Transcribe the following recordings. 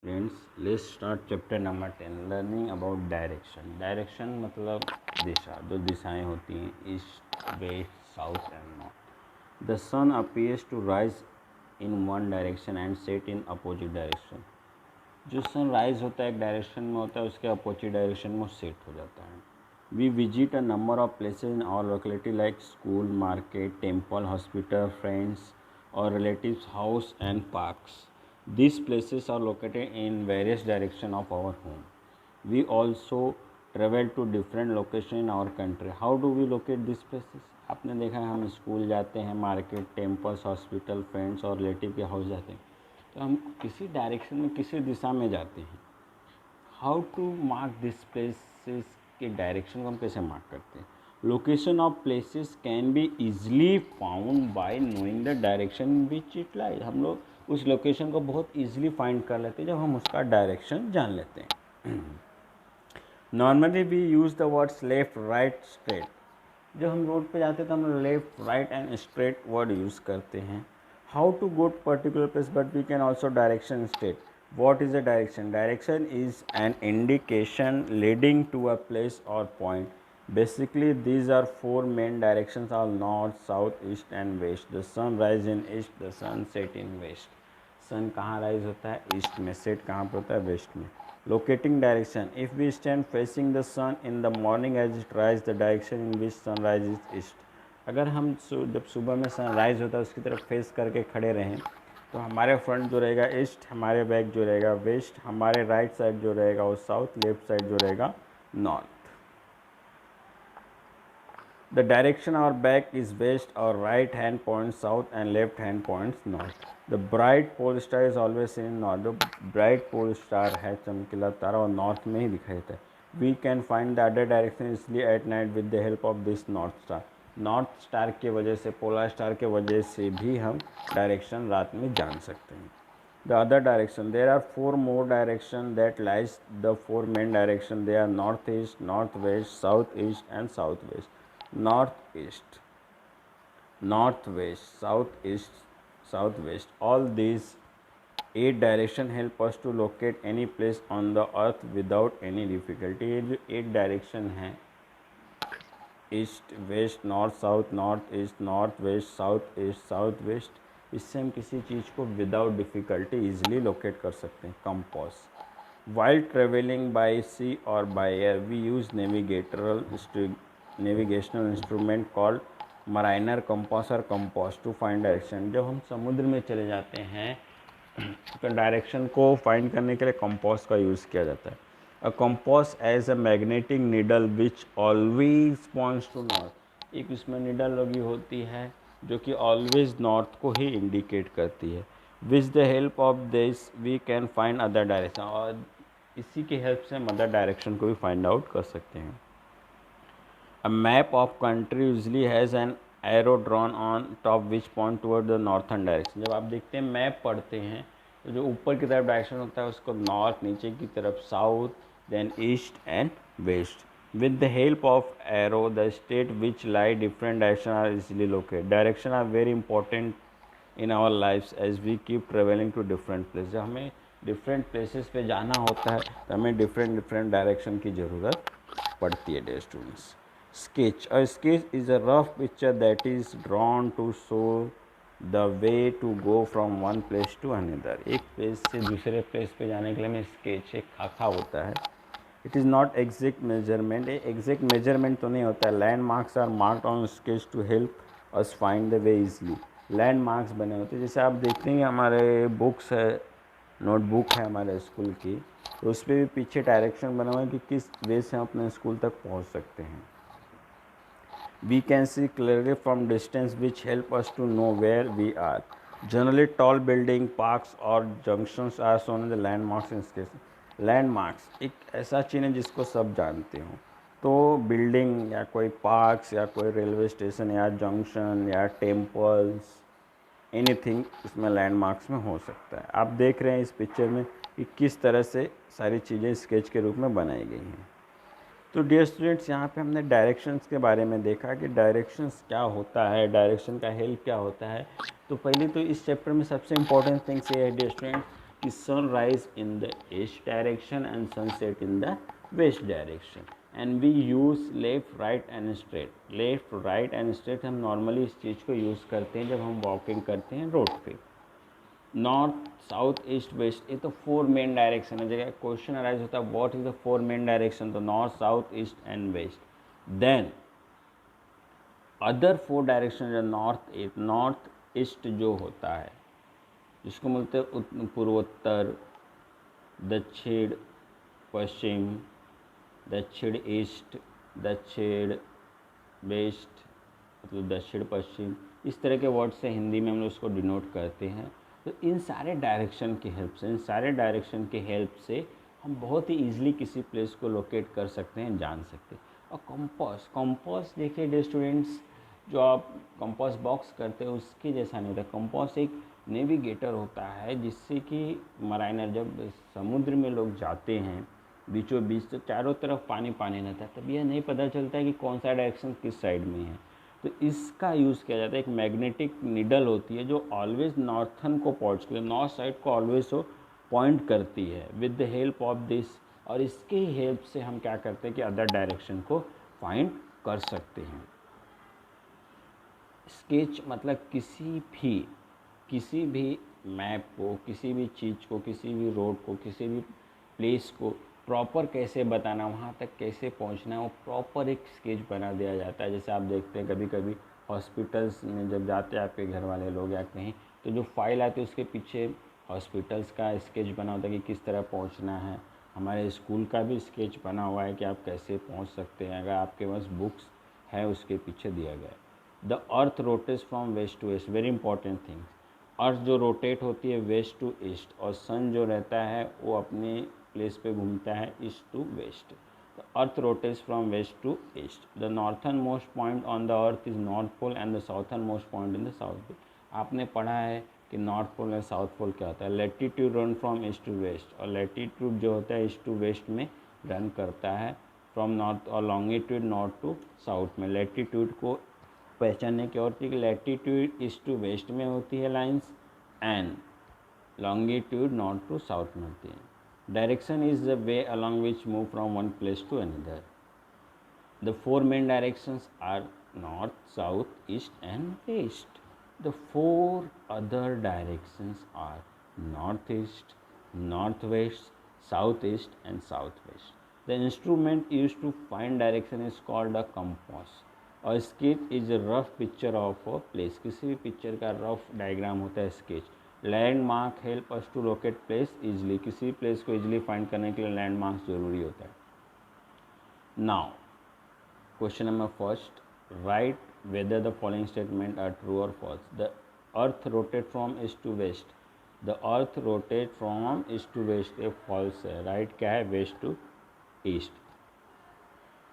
Friends, let's start chapter number 10 learning about direction. Direction मतलब दिशा, जो दिशाएं होती हैं east, west, south and north. The sun appears to rise in one direction and set in opposite direction. जो sun rise होता है एक डायरेक्शन में होता है, उसके अपोजिट डायरेक्शन में सेट हो जाता है। We visit a number of places in our locality like school, market, temple, hospital, friends और relatives house and parks. These places are located in various directions of our home. We also travel to different locations in our country. How do we locate these places? आपने देखा है हम school जाते हैं, market, temples, hospital, friends और relative के house जाते हैं, तो हम किसी डायरेक्शन में किसी दिशा में जाते हैं. How to mark this places के डायरेक्शन को हम कैसे मार्क करते हैं? Location of places can be easily found by knowing the direction which it lies. हम लोग उस लोकेशन को बहुत इजीली फाइंड कर लेते हैं जब हम उसका डायरेक्शन जान लेते हैं. Normally we use the words left, right, straight. जब हम रोड पे जाते हैं तो हम left, right and straight word use करते हैं. How to go to particular place, but we can also direction straight. What is a direction? Direction is an indication leading to a place or point. Basically, these are four main directions are north, south, east and west. The sun rises in east, the sun set in west. Sun कहाँ rise होता है? East में. Set कहाँ पर होता है? West में. Locating direction. If we stand facing the sun in the morning as it rises, the direction in which sun rises is east. अगर हम जब सुबह में सन राइज होता है उसकी तरफ फेस करके खड़े रहें तो हमारे फ्रंट जो रहेगा ईस्ट, हमारे बैक जो रहेगा वेस्ट, हमारे राइट साइड जो रहेगा वो साउथ, लेफ्ट साइड जो रहेगा नॉर्थ. द डायरेक्शन और बैक इज वेस्ट और right hand point south and left hand points north. The bright pole star is always in north. जो ब्राइट पोल स्टार है, चमकीला तारा, और नॉर्थ में ही दिखाई देता है. We can find the other direction इसलिए at night with the help of this north star. North star के वजह से, पोलर स्टार के वजह से भी हम डायरेक्शन रात में जान सकते हैं. The other direction, there are four more directions that lies the four main direction. They are northeast, northwest, southeast and southwest. Northeast, northwest, southeast, southwest. All these 8 direction help us to locate any place on the earth without any difficulty. ये जो 8 direction हैं, east, west, north, south, north east, north west, south east, south west, इससे हम किसी चीज़ को without difficulty easily locate कर सकते हैं. Compass. While travelling by sea और by air we use navigational instrument called mariner compass और कंपास टू फाइंड डायरेक्शन. जब हम समुद्र में चले जाते हैं तो डायरेक्शन को फाइंड करने के लिए कंपास का यूज़ किया जाता है. A compass as a magnetic needle which always points to north. एक इसमें निडल लगी होती है जो कि ऑलवेज नॉर्थ को ही इंडिकेट करती है. With the help of this we can find other direction. और इसी की हेल्प से हम अदर डायरेक्शन को भी फाइंड आउट कर सकते हैं. A map of country usually has an arrow drawn on top which point toward the northern direction. जब आप देखते हैं मैप पढ़ते हैं तो जो ऊपर की तरफ डायरेक्शन होता है उसको नॉर्थ, नीचे की तरफ south, then east and west. With the help of arrow, the state which lie different directions are easily located. Direction are very important in our lives as we keep traveling to different places. जब हमें different places पे जाना होता है तो हमें different direction की ज़रूरत पड़ती है. dear students, sketch. A sketch is a rough picture that is drawn to show the way to go from one place to another. एक प्लेस से दूसरे प्लेस पे जाने के लिए हमें स्केच, एक खाका होता है. It is not exact measurement. Exact measurement तो नहीं होता है. Landmarks are marked on sketch to help us find the way easily. Landmarks बने होते हैं. जैसे आप देखते हैं हमारे बुक्स है, नोटबुक है हमारे स्कूल की, तो उस पर भी पीछे डायरेक्शन बना हुआ है कि किस वे से हम अपने स्कूल तक पहुंच सकते हैं. We can see clearly from distance which help us to know where we are. Generally, tall building, parks or junctions are shown in the landmarks in sketch. Landmarks एक ऐसा चिन्ह है जिसको सब जानते हो. तो बिल्डिंग या कोई पार्क्स या कोई रेलवे स्टेशन या जंक्शन या टेम्पल्स, एनीथिंग इसमें लैंडमार्क्स में हो सकता है. आप देख रहे हैं इस पिक्चर में कि किस तरह से सारी चीज़ें स्केच के रूप में बनाई गई हैं. तो डियर स्टूडेंट्स, यहाँ पे हमने डायरेक्शंस के बारे में देखा कि डायरेक्शंस क्या होता है, डायरेक्शन का हेल्प क्या होता है. तो पहले तो इस चैप्टर में सबसे इम्पोर्टेंट थिंग्स ये है डियर स्टूडेंट्स कि sunrise in the east direction and sunset in the west direction, and we use left right and straight. Left right and straight हम नॉर्मली इस चीज़ को यूज़ करते हैं जब हम वॉकिंग करते हैं रोड पे। नॉर्थ साउथ ईस्ट वेस्ट, ये तो 4 मेन डायरेक्शन है। जगह क्वेश्चन अराइज होता है what is the 4 main direction, तो north south east and west. Then other 4 direction जो नॉर्थ ईस्ट जो होता है, जिसको बोलते हैं पूर्वोत्तर, दक्षिण पश्चिम, दक्षिण ईस्ट, दक्षिण वेस्ट, मतलब दक्षिण पश्चिम, इस तरह के वर्ड से हिंदी में हम लोग उसको डिनोट करते हैं। तो इन सारे डायरेक्शन की हेल्प से हम बहुत ही ईजिली किसी प्लेस को लोकेट कर सकते हैं, जान सकते हैं। और कंपास देखिए डियर स्टूडेंट्स, जो आप कंपास बॉक्स करते हैं उसके जैसा नहीं होता। कंपास एक नेविगेटर होता है, जिससे कि मराइनर जब समुद्र में लोग जाते हैं बीचों बीच, तो चारों तरफ पानी पानी रहता है, तब यह नहीं पता चलता है कि कौन सा डायरेक्शन किस साइड में है। तो इसका यूज़ किया जाता है। एक मैग्नेटिक नीडल होती है जो ऑलवेज नॉर्थन को पहुँचती है, नॉर्थ साइड को ऑलवेज वो पॉइंट करती है with the help of this. और इसके हेल्प से हम क्या करते हैं कि अदर डायरेक्शन को फाइंड कर सकते हैं। स्केच मतलब किसी भी मैप को, किसी भी चीज़ को, किसी भी रोड को, किसी भी प्लेस को प्रॉपर कैसे बताना, वहाँ तक कैसे पहुँचना है, वो प्रॉपर एक स्केच बना दिया जाता है। जैसे आप देखते हैं कभी कभी हॉस्पिटल्स में जब जाते हैं आपके घर वाले लोग या कहीं, तो जो फाइल आती है उसके पीछे हॉस्पिटल्स का स्केच बना होता है कि किस तरह पहुँचना है। हमारे स्कूल का भी स्केच बना हुआ है कि आप कैसे पहुँच सकते हैं, अगर आपके पास बुक्स है उसके पीछे दिया गया है। The earth rotates from west to east, very important things. Earth जो रोटेट होती है वेस्ट टू ईस्ट, और सन जो रहता है वो अपने प्लेस पे घूमता है east to west. The earth rotates from west to east. The northern most point on the earth is north pole and the southern most point in the south pole. आपने पढ़ा है कि नॉर्थ पोल और south pole क्या होता है। Latitude run from east to west, और latitude जो होता है ईस्ट टू वेस्ट में रन करता है फ्रॉम नॉर्थ, और लॉन्गिट्यूड नॉर्थ टू साउथ में। लैटिट्यूड को पहचानने की और थी कि लैटिट्यूड ईस्ट टू वेस्ट में होती है lines, and longitude north to south में होती है। Direction is the way along which move from one place to another. The 4 main directions are north, south, east and west. The 4 other directions are northeast, northwest, southeast and southwest. The instrument used to find direction is called a compass. और sketch is a rough picture of a place. किसी भी picture का rough diagram होता है sketch. Landmark help us to locate place easily, किसी भी place को easily find करने के लिए लैंडमार्क्स जरूरी होता है। Now question number first, right whether the following statement are true or false. The earth rotate from east to west. The earth rotate from east to west, ये false है। right क्या है, west to east.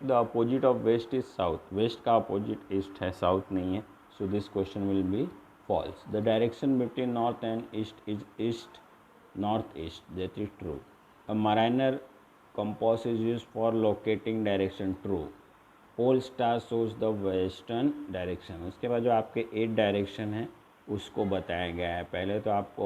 The opposite of west is south. west का opposite east है, south नहीं है, so this question will be false. The direction between north and east is east northeast, that is true. A mariner compass is used for locating direction, true. Pole star shows the western direction. उसके बाद जो आपके 8 direction है उसको बताया गया है। पहले तो आपको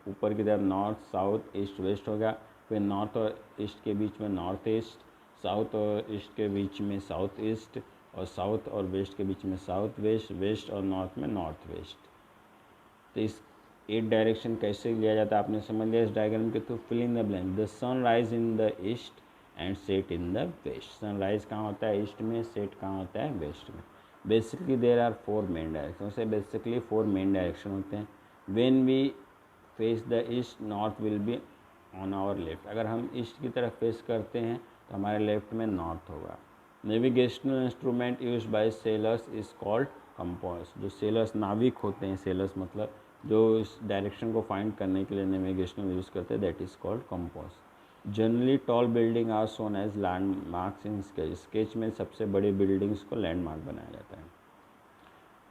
ऊपर की तरफ नॉर्थ, साउथ, ईस्ट, वेस्ट होगा, फिर नॉर्थ और ईस्ट के बीच में नॉर्थ ईस्ट, साउथ और ईस्ट के बीच में साउथ ईस्ट, और साउथ और वेस्ट के बीच में साउथ वेस्ट, वेस्ट और नॉर्थ में नॉर्थ वेस्ट। तो इस 8 डायरेक्शन कैसे लिया जाता है आपने समझ लिया इस डायग्राम के through. Fill in the blank. The sun rise in the east and set in the west. Sunrise कहाँ होता है, ईस्ट में, सेट कहाँ होता है, वेस्ट में। Basically there are 4 main direction, से बेसिकली 4 मेन डायरेक्शन होते हैं। When we face the east, north will be on our left. अगर हम ईस्ट की तरफ फेस करते हैं तो हमारे लेफ्ट में नॉर्थ होगा। Navigational instrument use by sellers is called compass. जो सेलर्स, नाविक होते हैं, सेलर्स मतलब जो इस डायरेक्शन को फाइंड करने के लिए नेविगेशनल यूज़ करते हैं, that is called compass. Generally tall building are shown as landmarks in sketch. Sketch में सबसे बड़ी बिल्डिंग्स को लैंडमार्क बनाया जाता है।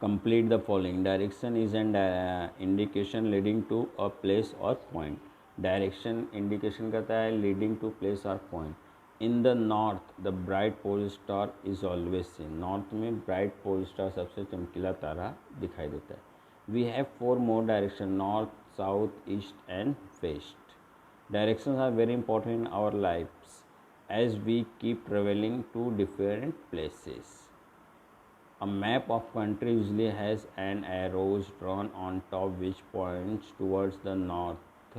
Complete the following. Direction is an indication leading to a place और पॉइंट। डायरेक्शन इंडिकेशन करता है लीडिंग टू प्लेस और point. In the north the bright pole star is always seen. North में bright pole star सबसे चमकीला तारा दिखाई देता है। We have 4 more direction, north, south, east and west. Directions are very important in our lives as we keep traveling to different places. A map of country usually has an arrows drawn on top which points towards the north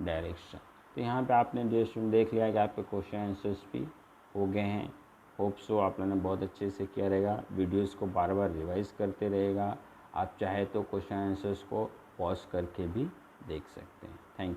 direction. तो यहाँ पे आपने देख लिया कि आपके question answers भी हो गए हैं। होप सो आप लोगों ने बहुत अच्छे से किया रहेगा। वीडियोस को बार बार रिवाइज करते रहेगा। आप चाहे तो क्वेश्चन आंसर्स को पॉज करके भी देख सकते हैं।